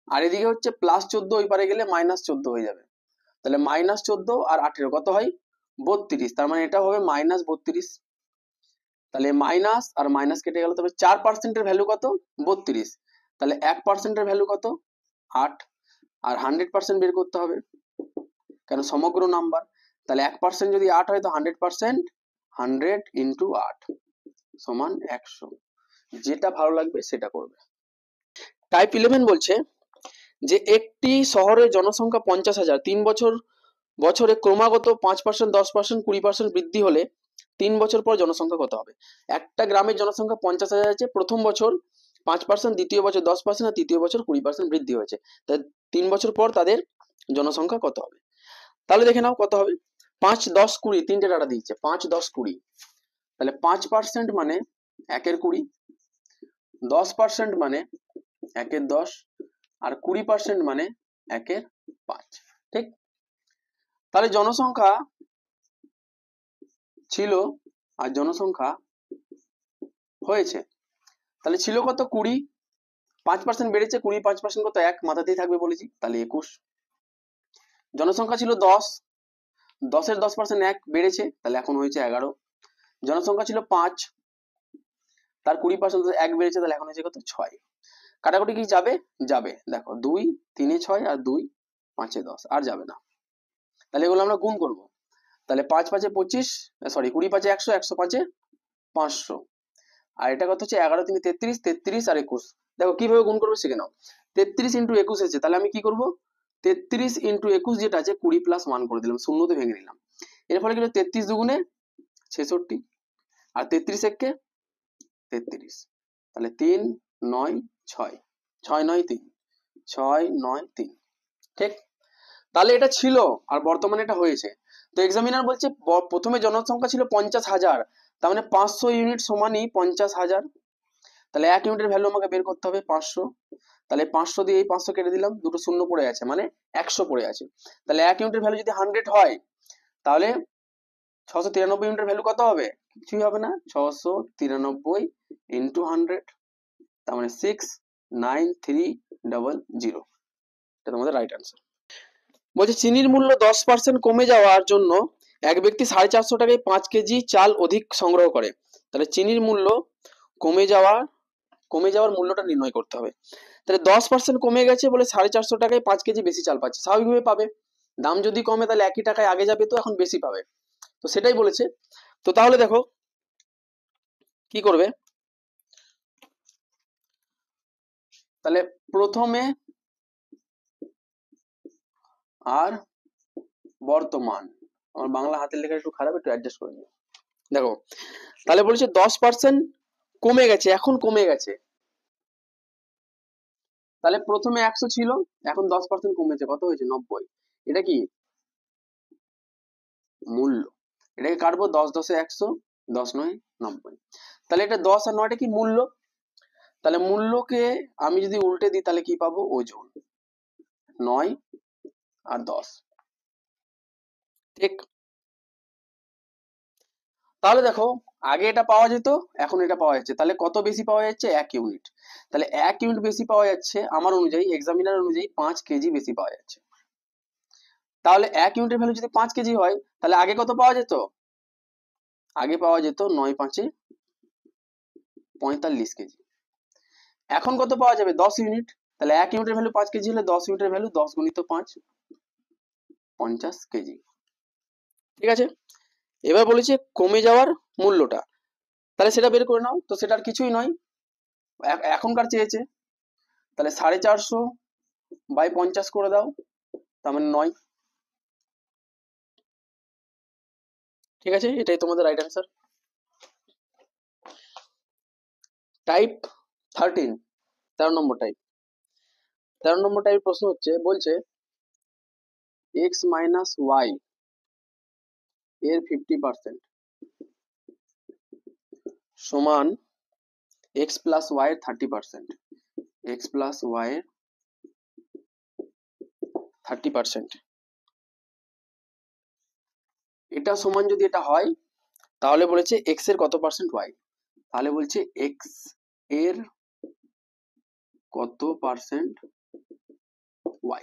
আর এদিকে হচ্ছে +14, ওই পারে গেলে -14 হয়ে যাবে, তাহলে -14 আর 18 কত হয়? 32, তার মানে এটা হবে -32। তাহলে মাইনাস আর মাইনাস কেটে গেল, তবে 4%-এর ভ্যালু কত? 32। তাহলে 1%-এর ভ্যালু কত? 8। আর 100% বের করতে হবে, কেন সমগ্র নাম্বার। তাহলে 1% যদি 8 হয় তো 100%, 100 × 8 সমান 100। যেটা ভালো লাগবে সেটা করবে। টাইপ 11 বলছে যে একটি শহরের জনসংখ্যা 50,000, 3 বছরে ক্রমাগত 5%, 10%, 20% বৃদ্ধি হলে 3 বছর পর জনসংখ্যা কত হবে? একটা গ্রামের জনসংখ্যা 50,000 আছে, প্রথম বছর 5%, দ্বিতীয় বছর 10% আর তৃতীয় বছর 20% বৃদ্ধি হয়েছে, তাই 3 বছর পর তাদের জনসংখ্যা কত হবে? তাহলে দেখে নাও কত হবে। 5, 10, 20 তিনটে ডাটা দিয়েছে, 5, 10, 20। তাহলে 5% মানে 1/20, 10% মানে 1/10 আর 20% মানে 1/5। ঠিক? তাহলে জনসংখ্যা ছিল আর জনসংখ্যা হয়েছে, তাহলে ছিল কত? 20, 5% বেড়েছে, 20 5% কত? 1, মাথাতেই থাকবে বলেছি, তাহলে 21। জনসংখ্যা ছিল 10, 10-এর 10% 1 বেড়েছে, তাহলে এখন হয়েছে 11। জনসংখ্যা ছিল 5, তার 20% 1 বেড়েছে, তাহলে এখন হয়েছে কত? 6। কাটাকুটি কি যাবে? যাবে। দেখো 2 3 6 আর 2 5 10, আর যাবে না। তাহলে এগুলো আমরা গুণ করব। তাহলে 5 5 25, সরি 20 5 100, 100 5 500, আর এটা কত হচ্ছে 11 3 33, 33 আর 21। দেখো কিভাবে গুণ করবো শিখে নাও। 33 ইন্টু 21 আছে, তাহলে আমি কি করব, 33 ইন্টু 21 যেটা আছে 20 প্লাস 1 করে দিলাম, শূন্যতে ভেঙে দিলাম। এর ফলে কিন্তু 33 দুগুণে 66, আর 33 একে 33, তাহলে 3 9 6, 6 9 3, 6 9 3, ঠিক। তাহলে এটা ছিল আর বর্তমানে এটা হয়েছে। তো এক্সামিনার বলছে প্রথমে জনসংখ্যা ছিল 50,000, তার মানে 500 ইউনিট সমানই 50,000। তাহলে 1 ইউনিটের ভ্যালু আমাকে বের করতে হবে 500। তাহলে 500 দিয়ে এই 500 কেটে দিলাম, দুটো শূন্য পড়ে আছে, মানে 100 পড়ে আছে। তাহলে 1 ইউনিটের ভ্যালু যদি 100 হয়, তাহলে 693 ইউনিটের ভ্যালু কত হবে, কিছুই হবে না, 693 ইন্টু 100, তার মানে 69300। এটা তোমাদের রাইট আনসার। বলছে চিনির মূল্য 10% কমে যাওয়ার জন্য এক ব্যক্তি 450 টাকায় 5 কেজি চাল অধিক সংগ্রহ করে। তাহলে চিনির মূল্য কমে যাওয়ার মূল্যটা নির্ণয় করতে হবে। তাহলে 10% কমে গেছে বলে 450 টাকায় 5 কেজি বেশি চাল পাচ্ছে, স্বাভাবিকভাবে পাবে। দাম যদি কমে তাহলে একই টাকায় আগে যাবে, তো এখন বেশি পাবে, তো সেটাই বলেছে। তো তাহলে দেখো কি করবে, তাহলে প্রথমে আর বর্তমান, আমার বাংলা হাতের লেখা একটু খারাপ, একটু অ্যাডজাস্ট করে নিও। দেখো তাহলে বলেছে 10% কমে গেছে, এখন কমে গেছে, তাহলে প্রথমে 100 ছিল, এখন 10% কমেছে, কত হয়েছে 90। এটা কি মূল্য, এটাকে কাটবো 10 10 এ 100, 10 9 90, তাহলে এটা 10 আর 9টা কি মূল্য। তাহলে মূল্যকে আমি যদি উল্টে দিই তাহলে কি পাবো, ওজন, 9 আর 10, ঠিক। তাহলে দেখো আগে এটা পাওয়া যেত, এখন এটা পাওয়া যাচ্ছে, তাহলে কত বেশি পাওয়া যাচ্ছে, 1 ইউনিট। তাহলে 1 ইউনিট বেশি পাওয়া যাচ্ছে, আমার অনুযায়ী, এক্সামিনার অনুযায়ী 5 কেজি বেশি পাওয়া যাচ্ছে। তাহলে 1 ইউনিটের ভ্যালু যদি 5 কেজি হয়, তাহলে আগে কত পাওয়া যেত, আগে পাওয়া যেত 9 5 এ 45 কেজি। এখন কত পাওয়া যাবে, 10 ইউনিট। তাহলে 1 ইউনিটের ভ্যালু 5 কেজি হলে 10 ইউনিটের ভ্যালু 10 গুণিত 5, 50 কেজি, ঠিক আছে। এবার বলেছে কমে যাওয়ার মূল্যটা, তাহলে সেটা বের করে নাও। তো সেটা আর কিছুই নয়, এখনকার চেয়েছে, তাহলে 450 বাই 50 করে দাও, তার মানে 9, ঠিক আছে। এটাই তোমাদের রাইট অ্যান্সার। টাইপ 13, 13 নম্বর টাইপ। 13 নম্বর টাইপ প্রশ্ন হচ্ছে, বলছে x মাইনাস ওয়াই এর 50% সমান x প্লাস ওয়াই এর 30%, x প্লাস ওয়াই এর 30%, এটা সমান যদি এটা হয়, তাহলে বলেছে x এর কত পার্সেন্ট y, তাহলে বলছে x এর কত পার্সেন্ট y,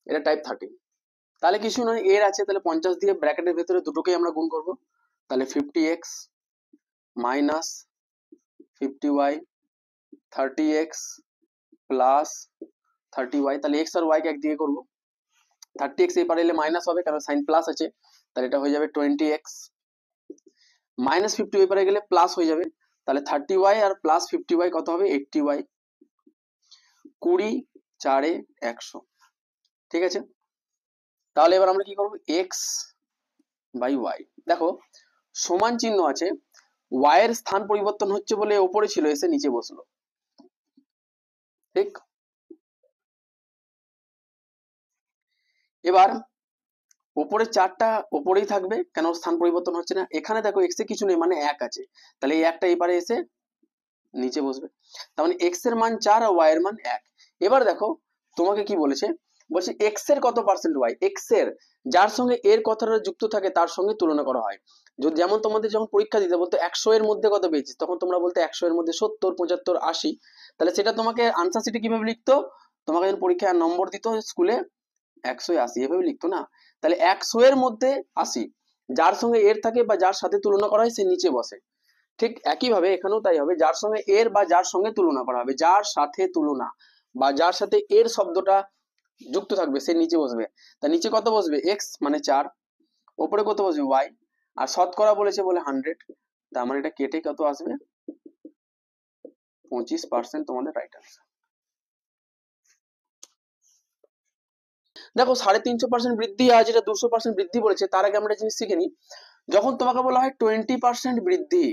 এটা টাইপ 13। তাহলে কিছু নয়, এর আছে, তাহলে 50 দিয়ে ব্র্যাকেটের ভেতরে দুটোকেই আমরা গুণ করব, তাহলে 50x minus 50y, 30x plus 30y, তাহলে x আর y কে একদিকে করব, 30x এই পারে এলে মাইনাস হবে কারণ সাইন প্লাস আছে, তাহলে এটা হয়ে যাবে 20x, মাইনাস 50 এই পারে গেলে প্লাস হয়ে যাবে, তাহলে 30y আর প্লাস 50y কত হবে, 80y, 20 4 এ 100, ঠিক আছে। তাহলে এবার আমরা কি করব, x বাই y, দেখো সমান চিহ্ন আছে, y এর স্থান পরিবর্তন হচ্ছে বলে উপরে ছিল এসে নিচে বসলো, ঠিক। এবার উপরের চারটা উপরেই থাকবে, কেন স্থান পরিবর্তন হচ্ছে না, এখানে দেখো x এ কিছু নেই মানে 1 আছে, তাহলে এই একটা এবারে এসে নিচে বসবে, তার মানে x এর মান 4 আর y এর মান 1। এবার দেখো তোমাকে কি বলেছে, বলছে x এর কত পার্সেন্ট y, x এর যার সঙ্গে এর কথাটা যুক্ত থাকে তার সঙ্গে তুলনা করা হয়। যদি যেমন তোমাদের যখন পরীক্ষা দিতে বলতো 100 এর মধ্যে কত পেয়েছিস, তখন তোমরা বলতে 100 এর মধ্যে 70 75 80, তাহলে সেটা তোমাকে আনসার শিটে কিভাবে লিখতো, তোমাকে যখন পরীক্ষায় নম্বর দিত স্কুলে 180 এভাবে লিখতো না, তাহলে 100 এর মধ্যে 80, যার সঙ্গে এর থাকে বা যার সাথে তুলনা করা হয় সে নিচে বসে, ঠিক একইভাবে এখানেও তাই হবে, যার সঙ্গে এর বা যার সঙ্গে তুলনা করা হবে, যার সাথে তুলনা বা যার সাথে এর শব্দটা যুক্ত থাকবে সে নিচে বসবে, তা নিচে কত বসবে, x মানে 4, ওপরে কত বসবে ওয়াই, আর শতকরা বলেছে বলে 100, তার মানে এটা কেটে কত আসবে 25% তোমাদের রাইট আনসার। দেখো 350% বৃদ্ধি আর যেটা 200% বৃদ্ধি বলেছে, তার আগে আমরা জিনিস শিখে নিই। যখন তোমাকে বলা হয় 20% বৃদ্ধি,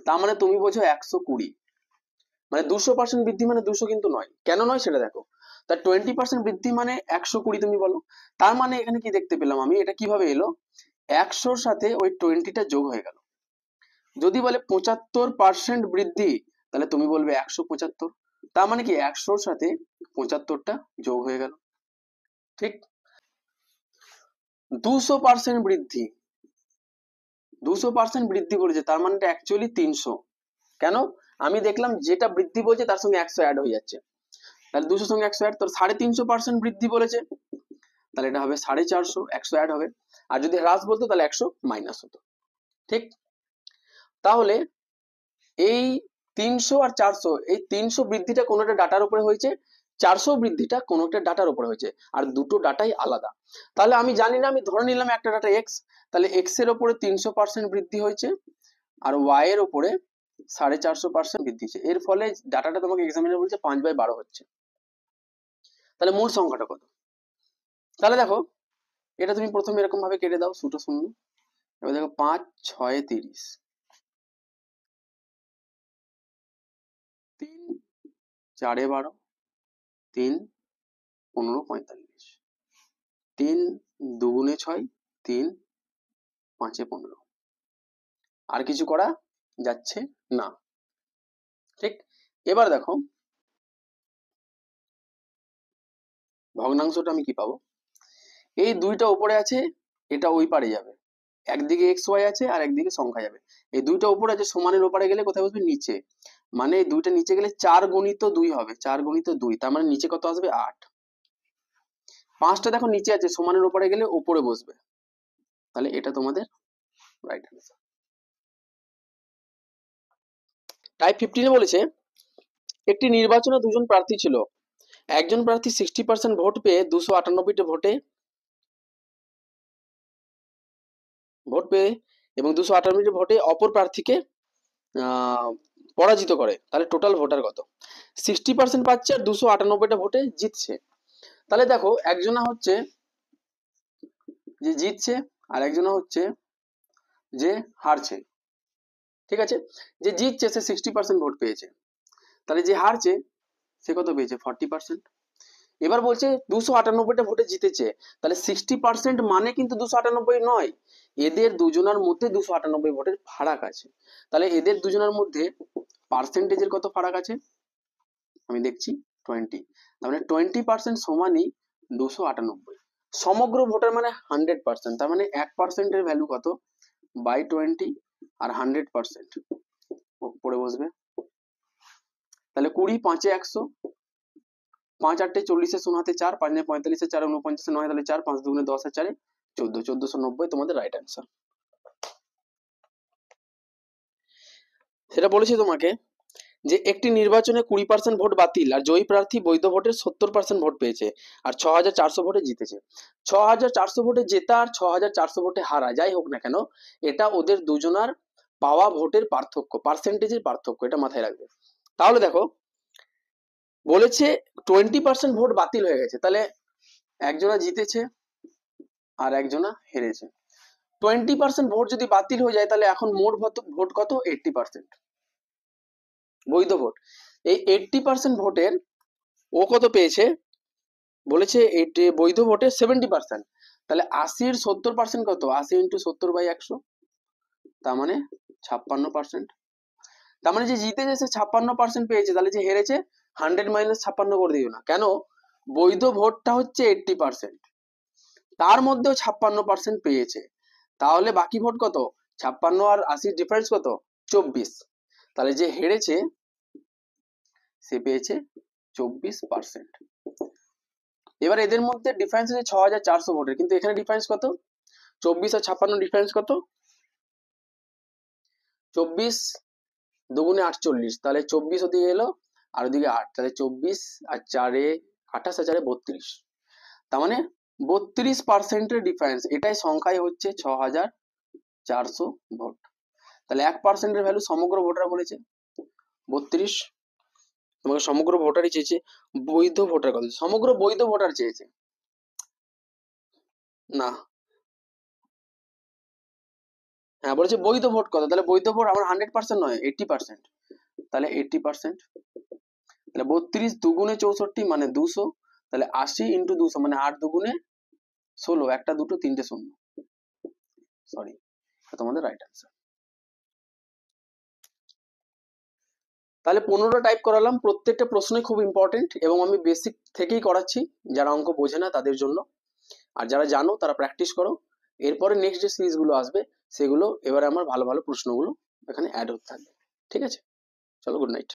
তার মানে তুমি বোঝো 120, মানে 200% বৃদ্ধি মানে 200 কিন্তু নয়। কেন নয় সেটা দেখো, তার 20% বৃদ্ধি মানে 120 তুমি বলো। তার মানে এখানে কি দেখতে পেলাম আমি, এটা কিভাবে এলো, 100-র সাথে ওই 20টা যোগ হয়ে গেল। যদি বলে 75% বৃদ্ধি, তাহলে তুমি বলবে 175, তার মানে কি 100-র সাথে 75টা যোগ হয়ে গেল। ঠিক। 200% বৃদ্ধি, 200% বৃদ্ধি বলেছে, তার মানে অ্যাকচুয়ালি 300। কেন, আমি দেখলাম যেটা বৃদ্ধি বলছে তার সঙ্গে 100 অ্যাড হয়ে যাচ্ছে, তাহলে 200 সঙ্গে 100 অ্যাড, তোর 350% বৃদ্ধি বলেছে, তাহলে এটা হবে 450, 100 অ্যাড হবে। আর যদি হ্রাস বলতো তাহলে 100 মাইনাস হতো। ঠিক। তাহলে এই 300 আর 400, এই 300 বৃদ্ধিটা কোনো একটা ডাটার উপরে হয়েছে, 400 বৃদ্ধিটা কোনো একটা ডাটার উপরে হয়েছে, আর দুটো ডাটাই আলাদা। তাহলে আমি জানি না, আমি ধরে নিলাম একটা ডাটা এক্স, তাহলে এক্স এর উপরে 300% বৃদ্ধি হয়েছে, আর ওয়াই এর উপরে 450% বৃদ্ধি হয়েছে। এর ফলে ডাটাটা তোমাকে এক্সামিনার বলছে 5/12 হচ্ছে। তাহলে মূল সংখ্যাটা কত? তাহলে দেখো, এটা তুমি প্রথমে এরকম ভাবে কেটে দাও, দুটো শূন্য। এবার দেখো 5 6 30, 3 4 12, 3 15 45, 3 2 6, 3 5 15, আর কিছু করা যাচ্ছে না। ঠিক। এবার দেখো ভগ্নাংশটা আমি কি পাবো, এই দুইটা উপরে আছে, এটা ওই পারে যাবে, একদিকে এক্স ওয়াই আছে আর একদিকে সংখ্যা যাবে। এই দুইটা উপরে আছে, সমানের ওপারে গেলে কোথায় বসবে, নিচে। মানে এই দুইটা নিচে গেলে 4 গুণিত 2 হবে, 4 গুণিত 2, তার মানে নিচে কত আসবে 8। 5টা দেখো নিচে আছে, সমানের ওপারে গেলে উপরে বসবে, তাহলে এটা তোমাদের রাইট আনসার। টাইপ 15 বলেছে, একটি নির্বাচনে দুজন প্রার্থী ছিল, একজন প্রার্থী 60% ভোট পেয়ে 298টা ভোট পেয়ে এবং 298টি ভোটে অপর প্রার্থীকে পরাজিত করে, তাহলে টোটাল ভোটার কত? 60% পাচ্ছে আর 298টা ভোটে জিতছে। তাহলে দেখো একজনা হচ্ছে যে জিতছে, আর একজনা হচ্ছে যে হারছে। ঠিক আছে, যে জিতছে সে 60% ভোট পেয়েছে, তাহলে যে হারছে সে কত পেয়েছে 40%। এবার বলছে 298টা ভোটে জিতেছে, তাহলে 60% মানে কিন্তু 298 নয়, এদের দুজনের মধ্যে 298 ভোটের ফারাক আছে। তাহলে এদের দুজনের মধ্যে পার্সেন্টেজের কত ফারাক আছে আমি দেখছি 20, তার মানে 20% সমানই 298। সমগ্র ভোটার মানে 100%, তার মানে 1% এর ভ্যালু কত বাই 20, আর 100% পড়ে বসবে। তাহলে 20 5 100, 5 8 40, 0 4, 5 9 45, 4 49, 9 তাহলে 4, 5 2 10, 4 14, 1490 তোমাদের রাইট অ্যান্সার। সেটা বলেছি তোমাকে যে একটি নির্বাচনে 20% ভোট বাতিল আর জয়ী প্রার্থী বৈধ ভোটের 70% ভোট পেয়েছে আর 6400 ভোটে জিতেছে। 6400 ভোটে জেতা আর 6400 ভোটে হারা যাই হোক না কেন, এটা ওদের দুজনার পাওয়া ভোটের পার্থক্য, পার্সেন্টেজের পার্থক্য, এটা মাথায় রাখবে। তাহলে দেখো বলেছে 20% ভোট বাতিল হয়ে গেছে, তাহলে একজনা জিতেছে আর একজনা হেরেছে। 20% ভোট যদি বাতিল হয়ে যায় তাহলে এখন মোট ভোট কত 80% বৈধ ভোট। এই 80% ভোটের ও কত পেয়েছে বলেছে, বৈধ ভোটের 70%, তাহলে 80-র 70% কত, 80 ইন্টু 70/100, তার মানে 56%। তার মানে যে জিতেছে সে 56% পেয়েছে, তাহলে যে হেরেছে 100 মাইনাস 56 করে দিও না, কেন বৈধ ভোটটা হচ্ছে 80%, তার মধ্যেও 56% পেয়েছে, তাহলে বাকি ভোট কত 56 আর 80 ডিফারেন্স কত 24, তাহলে যে হেরেছে সে পেয়েছে 24%। এবার এদের মধ্যে ডিফারেন্স আছে 6400 ভোটের, কিন্তু এখানে ডিফারেন্স কত 24 আর 56 ডিফারেন্স কত 24 দুগুণে 48, তাহলে 24 ওদিকে এলো আর ওদিকে 8, তাহলে 24 আর 4 28 আর 4 32, তার মানে 32%-এর ডিফারেন্স, এটাই সংখ্যায় হচ্ছে 6400 ভোট। তাহলে 1%-এর ভ্যালু সমগ্র ভোটার বলেছে 32, তোমাকে সমগ্র ভোটারই চেয়েছে, বৈধ ভোটার কত, সমগ্র বৈধ ভোটার চেয়েছে না, হ্যাঁ বলেছে বৈধ ভোট কত, তাহলে বৈধ ভোট আমার 100% নয় 80%, তাহলে 80%, তাহলে 32 দুগুণে 64 মানে 200, তাহলে 80 ইন্টু 200 মানে 8 দুগুণে 16, একটা দুটো তিনটে শূন্য, সরি, তোমাদের রাইট অ্যান্সার। তাহলে 15টা টাইপ করালাম, প্রত্যেকটা প্রশ্নই খুব ইম্পর্টেন্ট এবং আমি বেসিক থেকেই করাচ্ছি, যারা অঙ্ক বোঝে না তাদের জন্য, আর যারা জানো তারা প্র্যাকটিস করো। এরপরে নেক্সট যে সিরিজগুলো আসবে সেগুলো এবারে আমার ভালো ভালো প্রশ্নগুলো এখানে অ্যাড হতে থাকবে। ঠিক আছে, চলো, গুড নাইট।